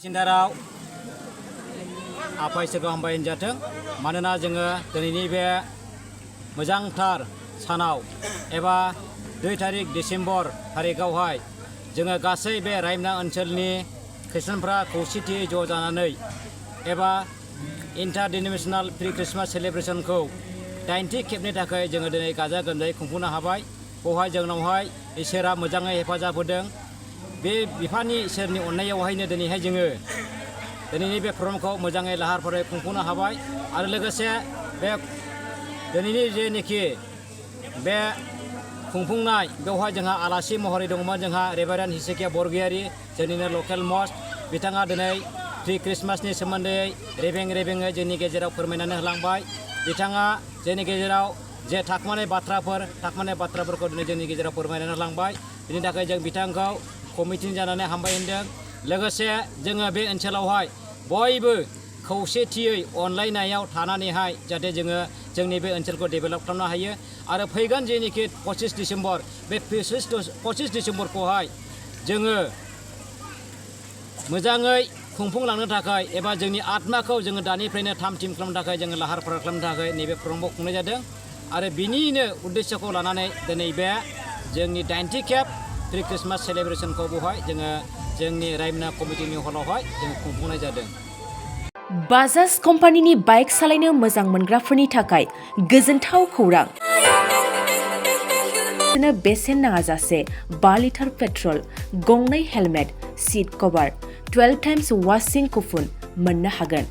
सिन्दाराव आफा इसोरखौ हामबाय होनजाथों मानोना जोङो दिनैनि बे मोजांथार सानाव एबा 2 तारिख डिसेम्बर तारिखआवहाय जोङो गासै बे रायमना ओनसोलनि खृष्टानफ्रा खौसेथियै ज' जानानै एबा इन्टार डिनोमिनेसनेल प्रि ख्रिस्टमास सेलिब्रेशनखौ 80 खेबनि थाखाय जोङो दिनै गाजा गोमजायै खुंफुंनो हाबाय। बेवहाय जोंनावहाय इसोरा मोजाङै हेफाजाब होदों। बे बिफानि इसोरनि अननायावहायनो दिनैहाय जोङो दिनैनि बे प्रग्रामखौ मोजाङै लाहार फाहारै खुंफुंनो हाबाय आरो लोगोसे बे दिनैनि जेनोखि बे खुंफुंनाय बेवहाय जोंहा आलासि महरै दंमोन जोंहा रेभारेन्ड हिसेकिया बरगयारि जोंनिनो लकेल मस्ट बिथाङा दिनै प्रि ख्रिस्टमासनि सोमोन्दै रेबेङै जोंनि गेजेराव फोरमायनानै होलांबाय। बिथाङा जोंनि गेजेराव जे थाखुमानाय बाथ्राफोरखौ दिनै जोंनि गेजेराव फोरमायनानै होलांबाय। बिनि थाखाय जों बिथांखौ कमिटिनि जानानै हामबाय होनदों। लोगोसे जोङो बे ओनसोलावहाय बयबो खौसेथियै अनलायनायाव थानानैहाय जाहाथे जोङो जोंनि बे ओनसोलखौ डेभेलप खालामनो हायो आरो फैगोन जेनोखि 25 डिसेम्बर बे 25 डिसेम्बरखौहाय जोङो मोजाङै खुंफुंलांनो थाखाय एबा जोंनि आत्माखौ जोङो दानिफ्रायनो थाम-थिम खालामनो थाखाय जोङो लाहार फाहार खालामनो थाखाय नैबे प्रग्रामखौ खुंनाय जादों आरो बिनिनो उद्देश्यखौ लानानै दिनै बे जोंनि 90 खेब प्रि ख्रिस्टमास सेलिब्रेशनखौ बेवहाय जोङो जोंनि रायमना कमिटिनि हलावहाय जों खुंफुंनाय जादों। बाजाज कम्पानिनि बाइक सालायनो मोजां मोनग्राफोरनि थाखाय गोजोनथाव खौरां। बेसेन नाङाजासे 5 लिटार पेट्रल, गंनै हेलमेट, सीट कभार, 12 टाइम्स वाशिं कुपन मोननो हागोन।